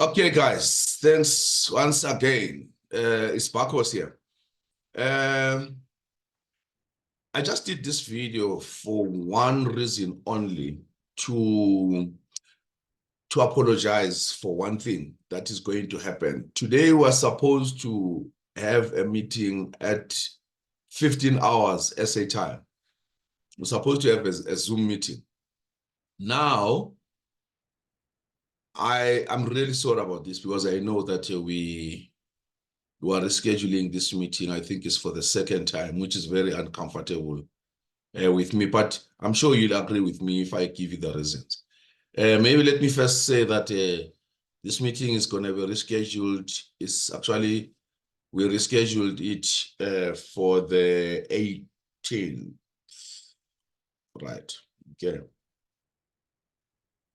Okay, guys, thanks once again. It's Marcos here. I just did this video for one reason only, to apologize for one thing that is going to happen. Today, we're supposed to have a meeting at 15 hours SA time. We're supposed to have a Zoom meeting. Now, I'm really sorry about this because I know that we are rescheduling this meeting. I think it's for the second time, which is very uncomfortable with me, but I'm sure you'll agree with me if I give you the reasons. Maybe let me first say that this meeting is going to be rescheduled. It's actually, we rescheduled it for the 18th, right? Okay.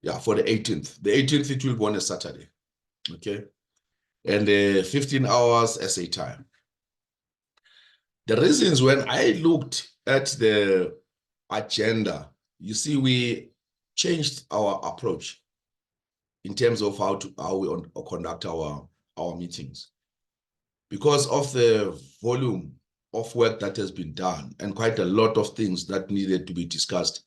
Yeah, for the 18th. The 18th, it will be on a Saturday, okay? And 15 hours SA time. The reasons, when I looked at the agenda, you see, we changed our approach in terms of how we conduct our meetings. Because of the volume of work that has been done and quite a lot of things that needed to be discussed,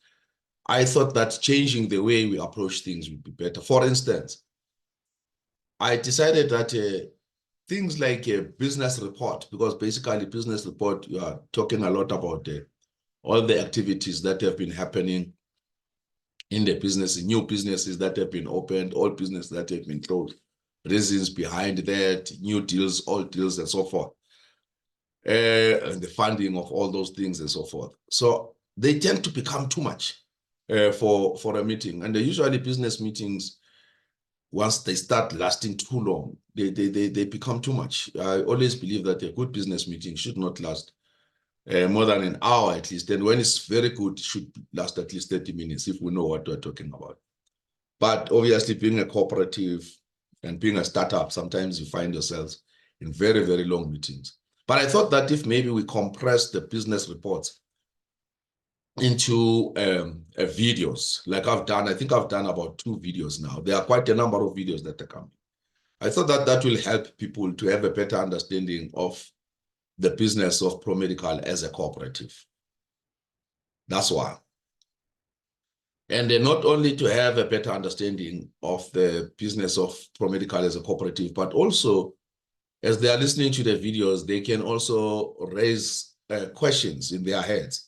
I thought that changing the way we approach things would be better. For instance, I decided that things like a business report, because basically business report, you are talking a lot about all the activities that have been happening in the business, new businesses that have been opened, all businesses that have been closed, reasons behind that, new deals, old deals, and so forth, and the funding of all those things and so forth. So they tend to become too much for a meeting. And usually business meetings, once they start lasting too long, they become too much. I always believe that a good business meeting should not last more than an hour at least. And when it's very good, it should last at least 30 minutes if we know what we're talking about. But obviously, being a cooperative and being a startup, sometimes you find yourselves in very, very long meetings. But I thought that if maybe we compress the business reports into videos, like I've done, I think I've done about 2 videos now. There are quite a number of videos that are coming. I thought that that will help people to have a better understanding of the business of Promedical as a cooperative. That's why. And not only to have a better understanding of the business of Promedical as a cooperative, but also as they are listening to the videos, they can also raise questions in their heads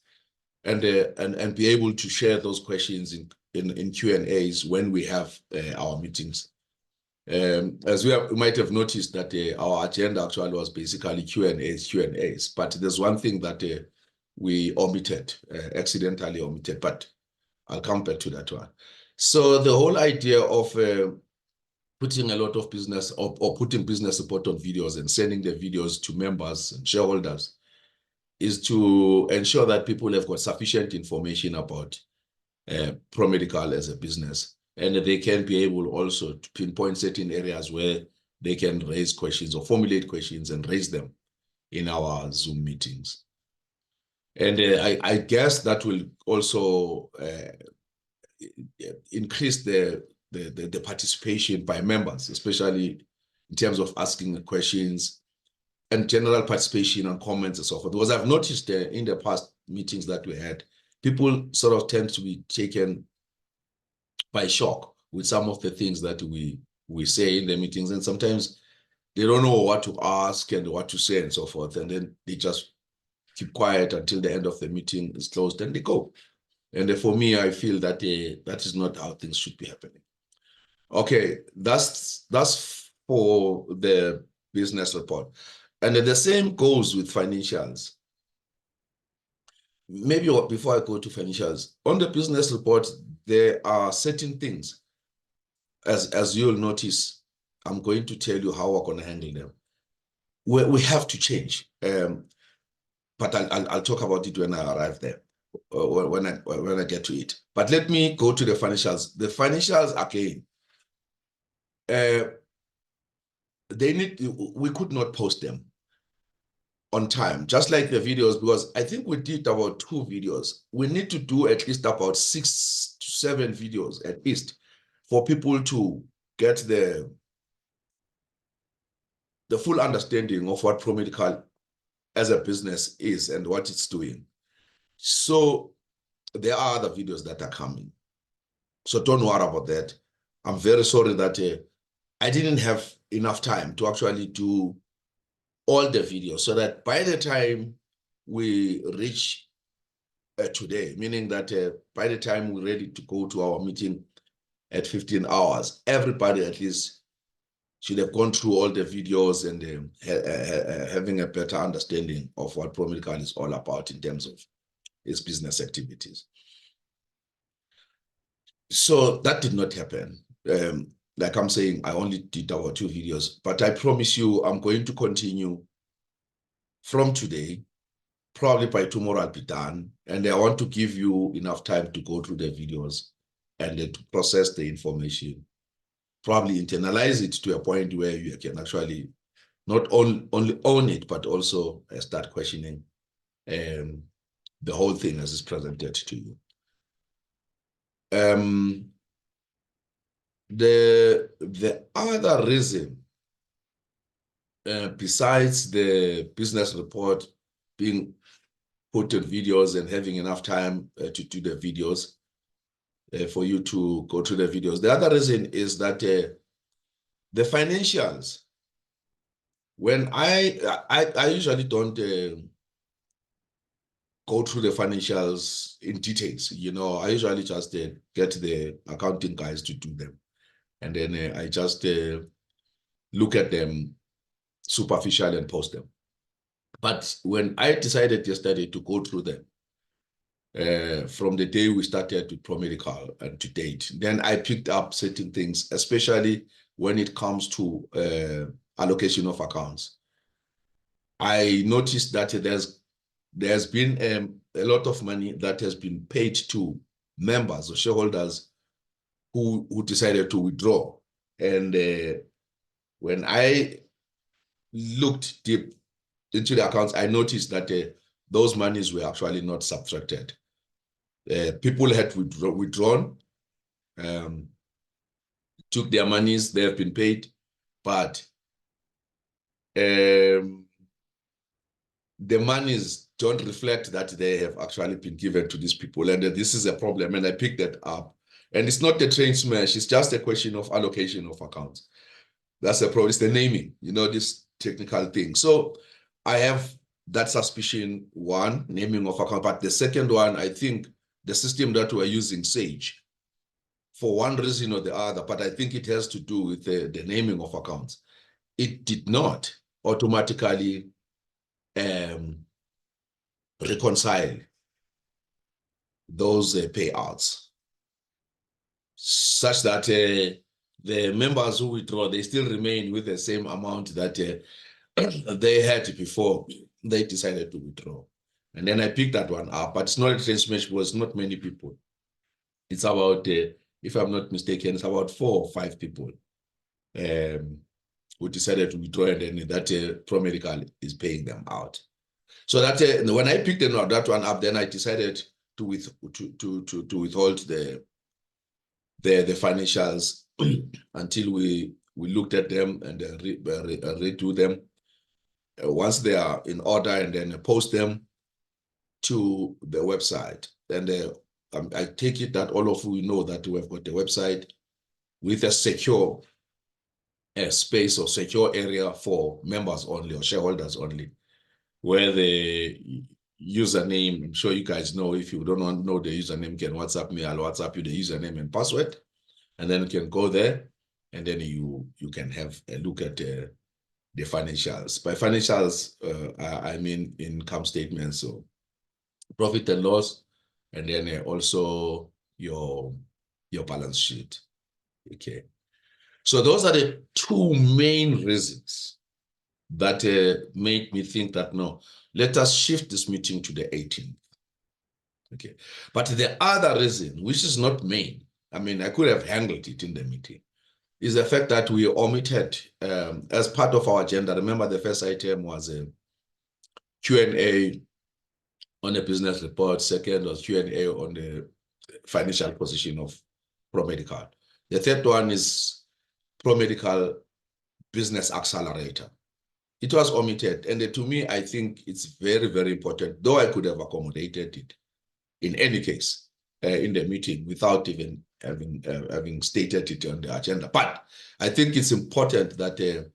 and be able to share those questions in Q&As when we have our meetings. As we might have noticed that our agenda actually was basically Q&As, but there's one thing that we omitted, accidentally omitted, but I'll come back to that one. So the whole idea of putting a lot of business or putting business support on videos and sending the videos to members and shareholders is to ensure that people have got sufficient information about Promedical as a business, and they can be able also to pinpoint certain areas where they can raise questions or formulate questions and raise them in our Zoom meetings. And I guess that will also increase the participation by members, especially in terms of asking questions and general participation and comments and so forth. Because I've noticed in the past meetings that we had, people sort of tend to be taken by shock with some of the things that we say in the meetings, and sometimes they don't know what to ask and what to say and so forth, and then they just keep quiet until the end of the meeting is closed and they go. And for me, I feel that that is not how things should be happening. Okay, that's for the business report. And the same goes with financials. Maybe before I go to financials, on the business report, there are certain things, as you'll notice, I'm going to tell you how we're going to handle them. We have to change, but I'll talk about it when I arrive there, when I get to it. But let me go to the financials. The financials, again, we could not post them on time, just like the videos, because I think we did about 2 videos. We need to do at least about 6 to 7 videos at least for people to get the the full understanding of what Promedical as a business is and what it's doing. So there are other videos that are coming. So don't worry about that. I'm very sorry that I didn't have enough time to actually do all the videos, so that by the time we reach today, meaning that by the time we're ready to go to our meeting at 15 hours, everybody at least should have gone through all the videos and having a better understanding of what Promedical is all about in terms of its business activities. So that did not happen. Like I'm saying, I only did our 2 videos, but I promise you I'm going to continue from today. Probably by tomorrow I'll be done. And I want to give you enough time to go through the videos and to process the information, probably internalize it to a point where you can actually not only own it, but also start questioning the whole thing as it's presented to you. The other reason, besides the business report being put in videos and having enough time to do the videos, for you to go through the videos. The other reason is that the financials, when I usually don't go through the financials in details, you know, I usually just get the accounting guys to do them. And then I just look at them superficially and post them. But when I decided yesterday to go through them, from the day we started with Promedical and to date, then I picked up certain things, especially when it comes to allocation of accounts. I noticed that there's been a lot of money that has been paid to members or shareholders who decided to withdraw. And when I looked deep into the accounts, I noticed that those monies were actually not subtracted. People had withdrawn, took their monies, they have been paid, but the monies don't reflect that they have actually been given to these people. And this is a problem. And I picked that up. And it's not the train smash, it's just a question of allocation of accounts. That's a problem. It's the naming, you know, this technical thing. So I have that suspicion, one, naming of account. But the second one, I think the system that we're using, Sage, for one reason or the other, but I think it has to do with the naming of accounts. It did not automatically reconcile those payouts, such that the members who withdraw, they still remain with the same amount that they had before they decided to withdraw. And then I picked that one up, but it's not a train smash because not many people. It's about, if I'm not mistaken, it's about 4 or 5 people who decided to withdraw, and then that Promedical is paying them out. So that when I picked that one up, then I decided to withhold the financials until we looked at them and redo them. Once they are in order, and then post them to the website. And I take it that all of you know that we have got a website with a secure space or secure area for members only or shareholders only, where the username, I'm sure you guys know, if you don't know the username, can WhatsApp me, I'll WhatsApp you the username and password, and then you can go there, and then you can have a look at the financials. By financials, I mean income statements, so profit and loss, and then also your balance sheet. Okay, so those are the 2 main reasons that make me think that no, let us shift this meeting to the 18th. Okay, but the other reason, which is not main, I mean, I could have handled it in the meeting, is the fact that we omitted, as part of our agenda, remember the first item was a Q&A on the business report, second was Q&A on the financial position of Promedical. The third one is Promedical Business Accelerator. it was omitted. And to me, I think it's very, very important, though I could have accommodated it in any case in the meeting without even having stated it on the agenda. But I think it's important that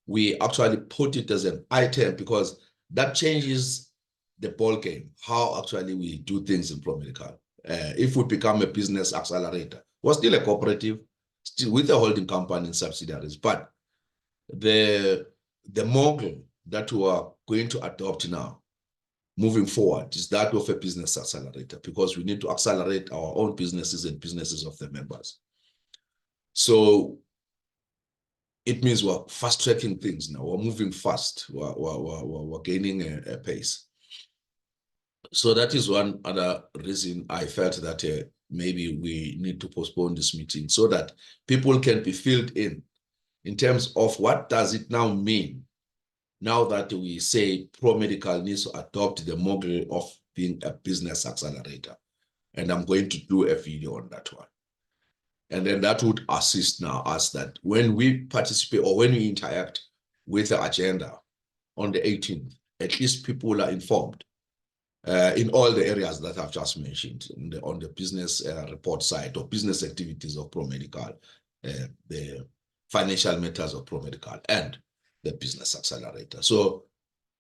we actually put it as an item, because that changes the ball game, how actually we do things in Promedical. If we become a business accelerator, we're still a cooperative, still with a holding company and subsidiaries, but the model that we are going to adopt now moving forward is that of a business accelerator, because we need to accelerate our own businesses and businesses of the members. So it means we're fast tracking things now. We're moving fast. We're gaining a pace. So that is one other reason I felt that maybe we need to postpone this meeting, so that people can be filled in terms of what does it now mean now that we say Promedical needs to adopt the model of being a business accelerator. And I'm going to do a video on that one. And then that would assist now us that when we participate or when we interact with the agenda on the 18th, at least people are informed in all the areas that I've just mentioned, on the business report side or business activities of Promedical, the financial matters of Promedical, and the business accelerator. So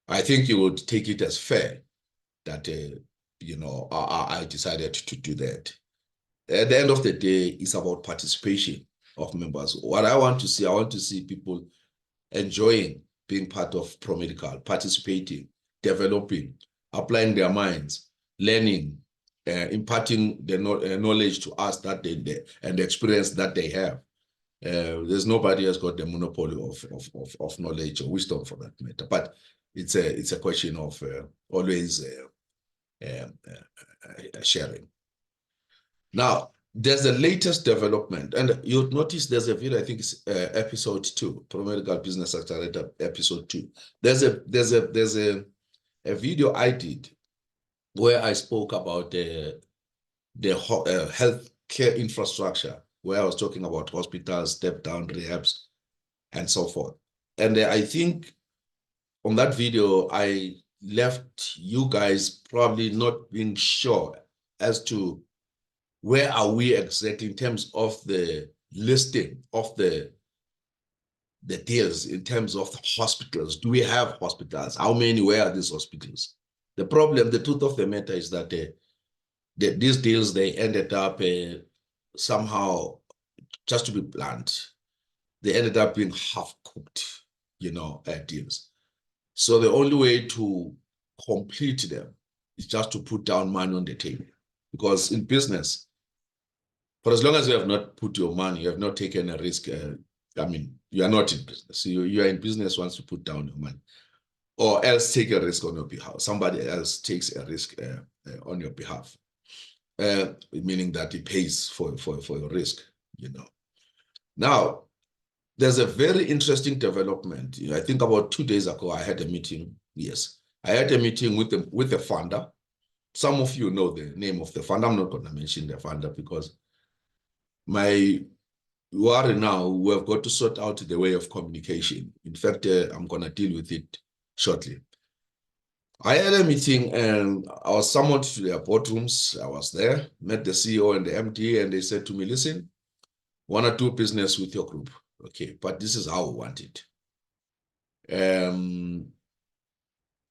I think you would take it as fair that, I decided to do that. At the end of the day, it's about participation of members. What I want to see people enjoying being part of Promedical, participating, developing, applying their minds, learning, imparting the knowledge to us that and the experience that they have. There's nobody has got the monopoly of knowledge or wisdom, for that matter. But it's a question of always sharing. Now, there's the latest development, and you'll notice there's a video. I think it's episode 2, Promedical Business Accelerator, episode 2. There's a video I did where I spoke about the healthcare infrastructure, where I was talking about hospitals, step-down rehabs, and so forth. And I think on that video, I left you guys probably not being sure as to where are we exactly in terms of the listing of the deals, in terms of the hospitals. Do we have hospitals? How many? Where are these hospitals? The problem, the truth of the matter is that these deals, they ended up somehow, just to be blunt, they ended up being half-cooked, deals. So the only way to complete them is just to put down money on the table. Because in business, for as long as you have not put your money, you have not taken a risk. You are not in business. You are in business once you put down your money, or else take a risk on your behalf. Somebody else takes a risk on your behalf, meaning that he pays for your risk. Now, there's a very interesting development. I think about 2 days ago, I had a meeting. Yes, I had a meeting with the funder. Some of you know the name of the funder. I'm not going to mention the funder because my worry now, we have got to sort out the way of communication. In fact, I'm going to deal with it shortly. I had a meeting and I was summoned to their boardrooms. I was there, met the CEO and the MD, and they said to me, listen, want to do business with your group. Okay, but this is how we want it. And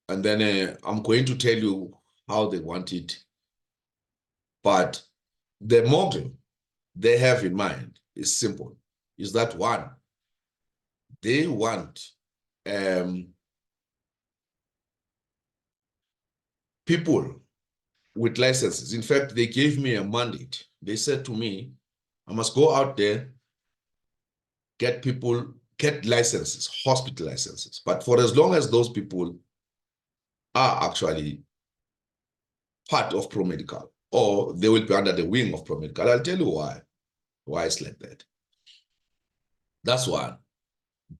then I'm going to tell you how they want it. But the model they have in mind is simple. Is that one, they want people with licenses. In fact, they gave me a mandate. They said to me, I must go out there, get licenses, hospital licenses. But for as long as those people are actually part of Promedical, or they will be under the wing of Promedical. I'll tell you why it's like that. That's one.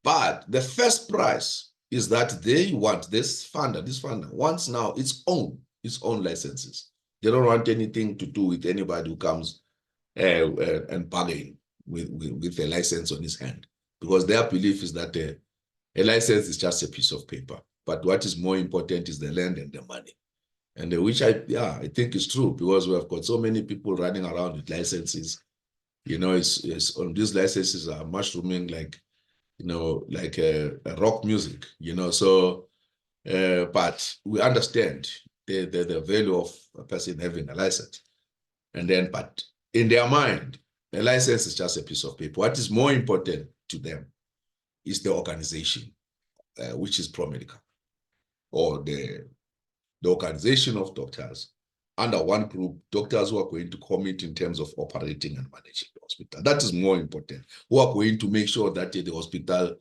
But the first price is that they want this funder wants now its own licenses. They don't want anything to do with anybody who comes and bargain with a license on his hand, because their belief is that A license is just a piece of paper, but what is more important is the land and the money. And which I think is true, because we have got so many people running around with licenses. It's on these licenses are mushrooming like, like a rock music, so, but we understand the value of a person having a license. And then, but in their mind, a license is just a piece of paper. What is more important to them is the organization, which is Promedical, or the organization of doctors under one group, doctors who are going to commit in terms of operating and managing the hospital. That is more important. Who are going to make sure that the hospital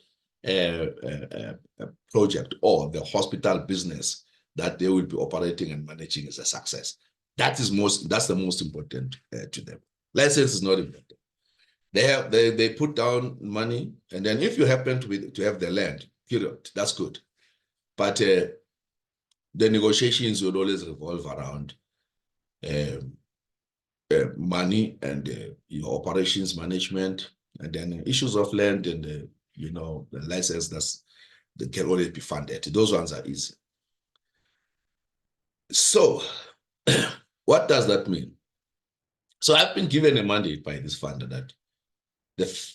project or the hospital business that they will be operating and managing is a success. That's the most important to them. License is not important. They put down money, and then if you happen to have the land, period, that's good. But the negotiations would always revolve around money and operations management, and then issues of land and the license that can always be funded. Those ones are easy. So what does that mean? So I've been given a mandate by this funder that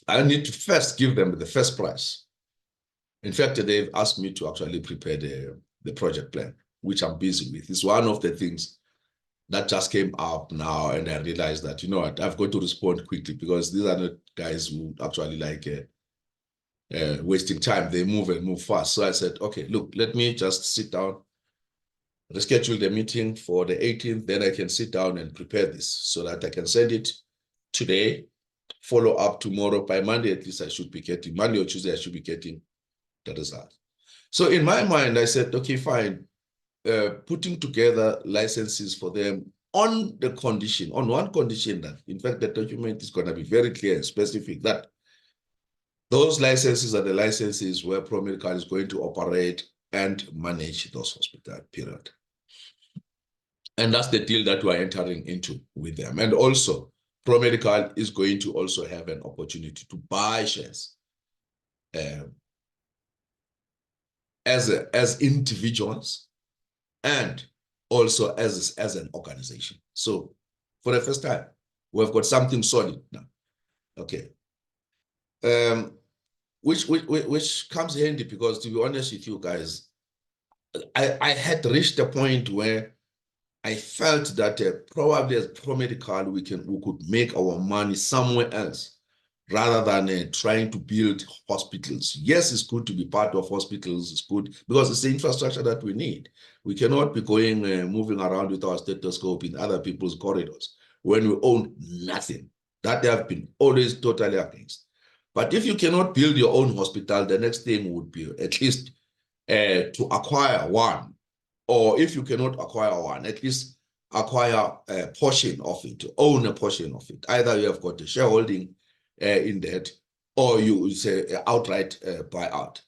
I need to first give them the first price. In fact, they've asked me to actually prepare the project plan, which I'm busy with. It's one of the things that just came up now, and I realized that, I've got to respond quickly, because these are not guys who actually like wasting time. They move and move fast. So I said, okay, look, let me just sit down, reschedule the meeting for the 18th, then I can sit down and prepare this so that I can send it today, follow up tomorrow. By Monday, at least I should be getting, Monday or Tuesday, I should be getting the result. So in my mind, I said, okay, fine. Putting together licenses for them on one condition that, in fact, the document is going to be very clear and specific, that those licenses are the licenses where Promedical is going to operate and manage those hospitals, period. And that's the deal that we're entering into with them. And also, Promedical is going to also have an opportunity to buy shares as individuals, and also as an organization. So for the first time, we've got something solid now. Okay. Which comes handy, because, to be honest with you guys, I had reached a point where I felt that probably as Promedical, we could make our money somewhere else, rather than trying to build hospitals. Yes, it's good to be part of hospitals. It's good because it's the infrastructure that we need. We cannot be going, moving around with our stethoscope in other people's corridors when we own nothing. That they have been always totally against. But if you cannot build your own hospital, the next thing would be at least to acquire one. Or if you cannot acquire one, at least acquire a portion of it, to own a portion of it. Either you have got a shareholding in that, or you say outright buyout.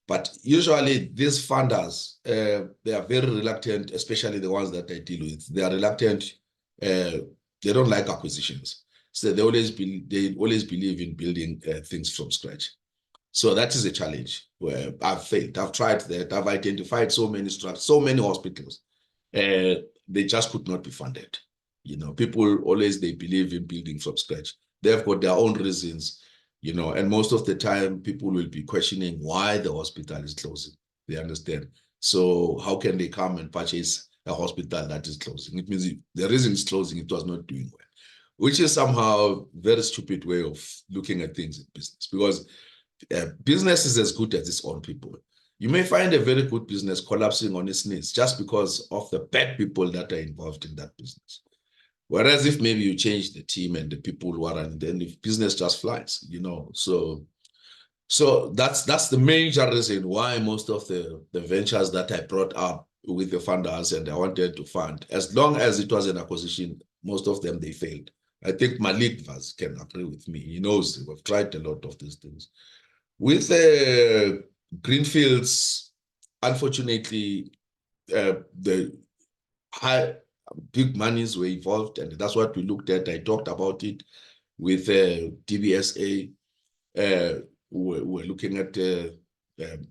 But usually these funders, they are very reluctant, especially the ones that I deal with. They are reluctant. They don't like acquisitions. So they always believe in building things from scratch. So that is a challenge where I've failed. I've tried that. I've identified so many structures, so many hospitals. They just could not be funded. People always, they believe in building from scratch. They've got their own reasons, and most of the time people will be questioning why the hospital is closing. They understand. So how can they come and purchase a hospital that is closing? It means the reason it's closing, it was not doing well, which is somehow a very stupid way of looking at things in business, because business is as good as its own people. You may find a very good business collapsing on its knees just because of the bad people that are involved in that business. Whereas if maybe you change the team and the people who are running, then the business just flies, So that's the major reason why most of the ventures that I brought up with the funders and I wanted to fund, as long as it was an acquisition, most of them, they failed. I think Malik can agree with me. He knows we've tried a lot of these things. With greenfields, unfortunately, the big monies were involved, and that's what we looked at. I talked about it with DBSA. We're looking at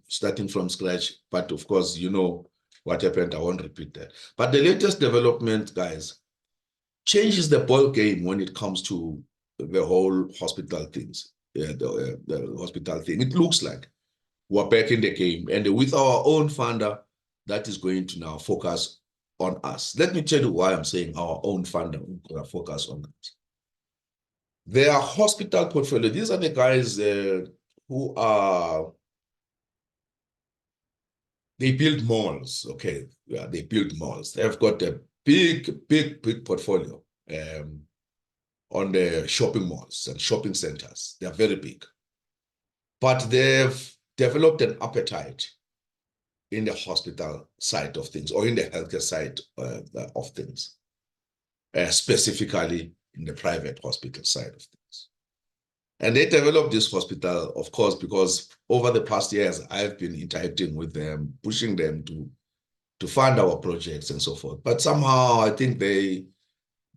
starting from scratch. But of course, you know what happened. I won't repeat that. But the latest development, guys, changes the ball game when it comes to the whole hospital things. The hospital thing. It looks like we're back in the game, and with our own funder that is going to now focus on us. Let me tell you why I'm saying our own funder will focus on us. Their hospital portfolio, these are the guys who are, they build malls, okay? Yeah, they build malls. They've got a big portfolio on the shopping malls and shopping centers. They're very big. But they've developed an appetite in the hospital side of things, or in the healthcare side of things, specifically in the private hospital side of things. And they developed this hospital, of course, because over the past years, I've been interacting with them, pushing them to fund our projects and so forth. But somehow I think they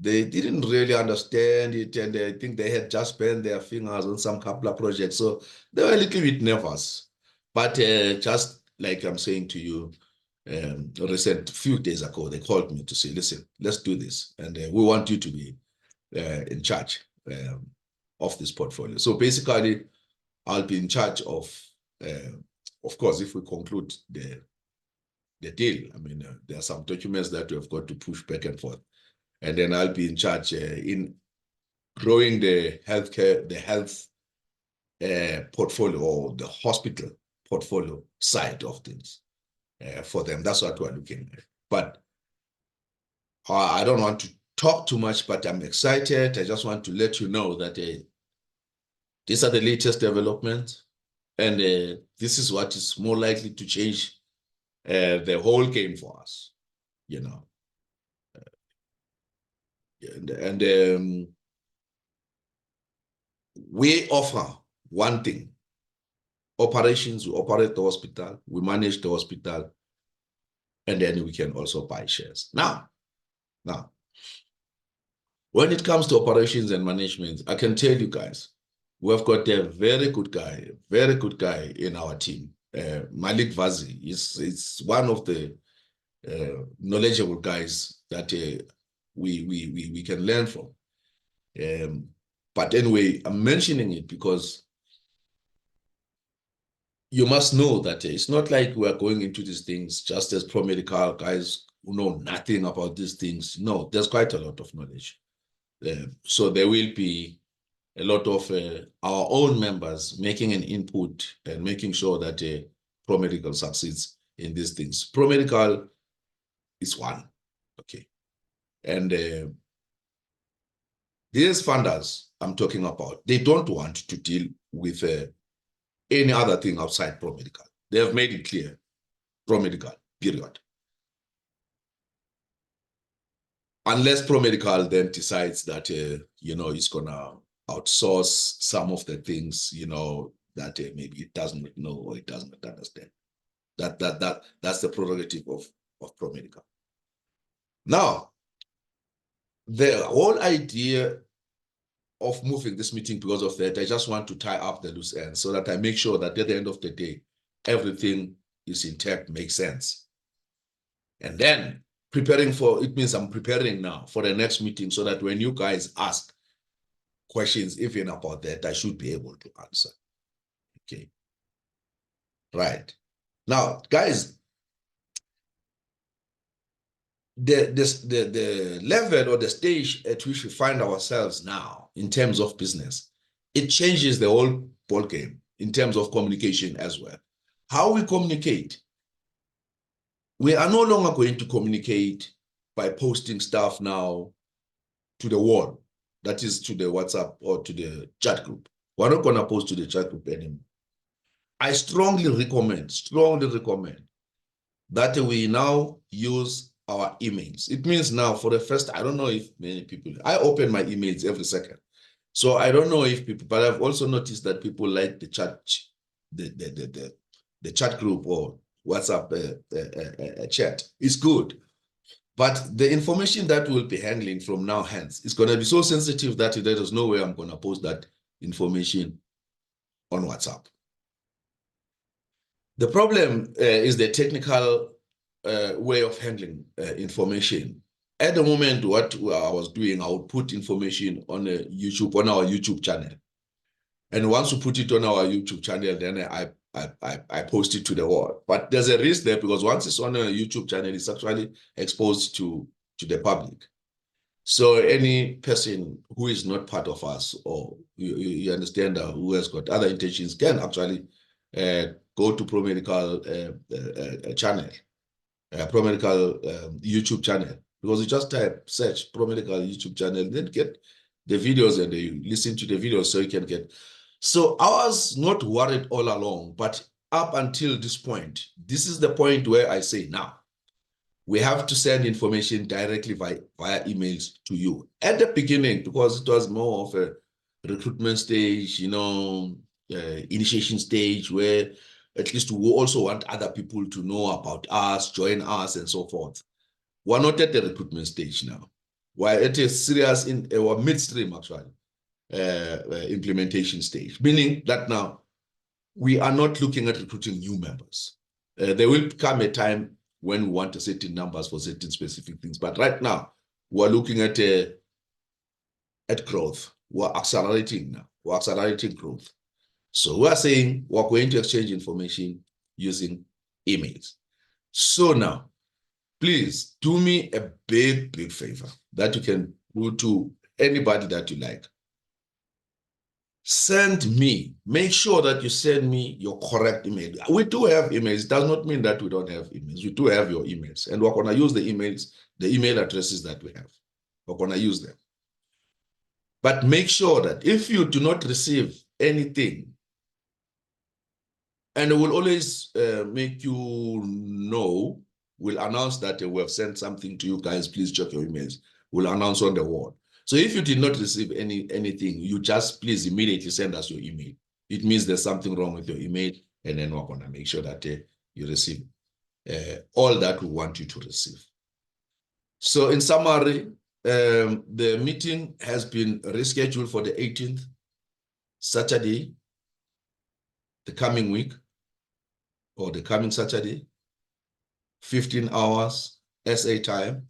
didn't really understand it, and I think they had just burned their fingers on some couple of projects. So they were a little bit nervous. But just like I'm saying to you, recent few days ago, they called me to say, listen, let's do this. And we want you to be in charge of this portfolio. So basically, I'll be in charge of course, if we conclude the deal. I mean, there are some documents that we have got to push back and forth. And then I'll be in charge in growing the health portfolio, or the hospital portfolio side of things for them. That's what we're looking at. But I don't want to talk too much, but I'm excited. I just want to let you know that these are the latest developments, and this is what is more likely to change the whole game for us, you know. And we offer one thing: operations. We operate the hospital, we manage the hospital, and then we can also buy shares. Now, when it comes to operations and management, I can tell you guys, we've got a very good guy in our team. Malik Vazi is one of the knowledgeable guys that we can learn from. But anyway, I'm mentioning it because you must know that it's not like we're going into these things just as Promedical guys who know nothing about these things. No, there's quite a lot of knowledge. So there will be a lot of our own members making an input and making sure that Promedical succeeds in these things. Promedical is one, okay? And these funders I'm talking about, they don't want to deal with any other thing outside Promedical. They have made it clear, Promedical, period. Unless Promedical then decides that, you know, it's gonna outsource some of the things, you know, that maybe it doesn't know or it doesn't understand. That's the prerogative of Promedical. Now, the whole idea of moving this meeting because of that, I just want to tie up the loose ends so that I make sure that at the end of the day, everything is intact, makes sense. And then preparing for, it means I'm preparing now for the next meeting so that when you guys ask questions even about that, I should be able to answer. Okay. Right. Now, guys, the level or the stage at which we find ourselves now in terms of business, it changes the whole ball game in terms of communication as well. How we communicate. We are no longer going to communicate by posting stuff now to the wall, that is to the WhatsApp or to the chat group. We're not going to post to the chat group anymore. I strongly recommend that we now use our emails. It means now for the first, I don't know if many people, I open my emails every second. So I don't know if people, but I've also noticed that people like the chat, the chat group or WhatsApp chat is good. But the information that we'll be handling from now hence is going to be so sensitive that there is no way I'm going to post that information on WhatsApp. The problem is the technical way of handling information. At the moment, what I was doing, I would put information on our YouTube channel. And once you put it on our YouTube channel, then I post it to the world. But there's a risk there because once it's on a YouTube channel, it's actually exposed to the public. So any person who is not part of us, or you understand, who has got other intentions, can actually go to Promedical channel, Promedical YouTube channel, because you just search Promedical YouTube channel, then get the videos and you listen to the videos so you can get. So I was not worried all along, but up until this point, this is the point where I say now, we have to send information directly via emails to you. At the beginning, because it was more of a recruitment stage, initiation stage, where at least we also want other people to know about us, join us, and so forth. We're not at the recruitment stage now. We're at a serious, in our midstream, actually, implementation stage, meaning that now we are not looking at recruiting new members. There will come a time when we want certain numbers for certain specific things. But right now, we're looking at growth. We're accelerating now. We're accelerating growth. So we're saying we're going to exchange information using emails. So now, please do me a big, big favor that you can do to anybody that you like. Make sure that you send me your correct email. We do have emails. It does not mean that we don't have emails. We do have your emails, and we're going to use the email addresses that we have. We're going to use them. But make sure that if you do not receive anything, and we'll always make you know, we'll announce that we have sent something to you guys, please check your emails. We'll announce on the wall. So if you did not receive anything, you just please immediately send us your email. It means there's something wrong with your email, and then we're going to make sure that you receive all that we want you to receive. So in summary, the meeting has been rescheduled for the 18th, Saturday, the coming week, or the coming Saturday, 15 hours SA time.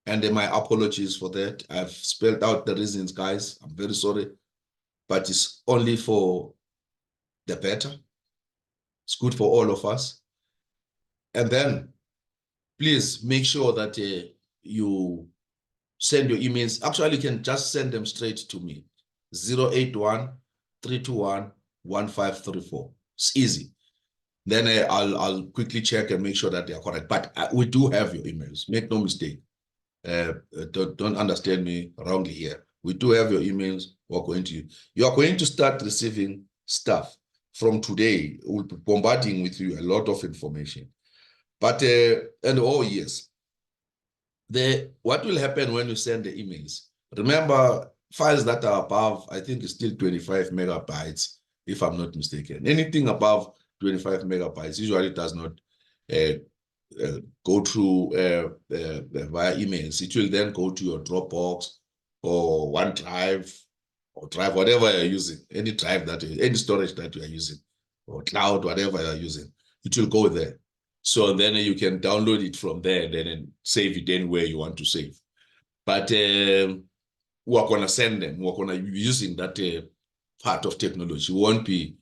And my apologies for that. I've spelled out the reasons, guys. I'm very sorry. But it's only for the better. It's good for all of us. And then please make sure that you send your emails. Actually, you can just send them straight to me. 081-321-1534. It's easy. Then I'll quickly check and make sure that they are correct. But we do have your emails. Make no mistake. Don't understand me wrongly here. We do have your emails. You are going to start receiving stuff from today. We'll be bombarding with you a lot of information. But and oh yes, what will happen when you send the emails? Remember, files that are above, I think it's still 25 megabytes, if I'm not mistaken. Anything above 25 megabytes usually does not go through via emails. It will then go to your Dropbox or OneDrive or Drive, whatever you're using, any storage that you are using, or cloud, whatever you're using, it will go there. So then you can download it from there and then save it anywhere you want to save. But we're going to send them. We're going to be using that part of technology. We won't be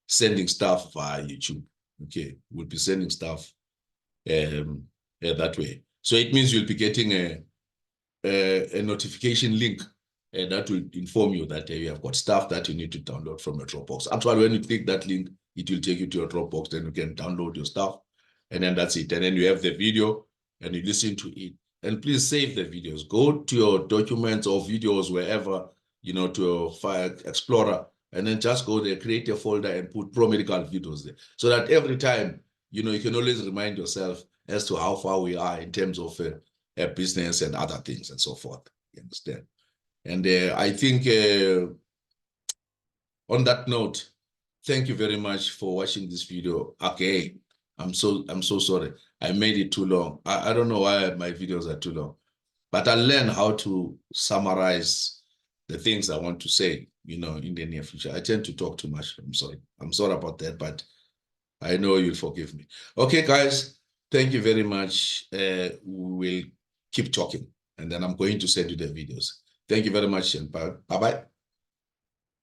sending stuff via YouTube. Okay, we'll be sending stuff that way. So it means you'll be getting a notification link that will inform you that you have got stuff that you need to download from your Dropbox. Actually, when you click that link, it will take you to your Dropbox. Then you can download your stuff, and then that's it. And then you have the video, and you listen to it. And please save the videos. Go to your documents or videos wherever, to your File Explorer, and then just go there, create a folder, and put Promedical videos there, so that every time, you can always remind yourself as to how far we are in terms of business and other things and so forth. You understand? And I think on that note, thank you very much for watching this video. Okay, I'm so sorry. I made it too long. I don't know why my videos are too long, but I'll learn how to summarize the things I want to say, in the near future. I tend to talk too much. I'm sorry. I'm sorry about that, but I know you'll forgive me. Okay, guys, thank you very much. We will keep talking, and then I'm going to send you the videos. Thank you very much, and bye-bye.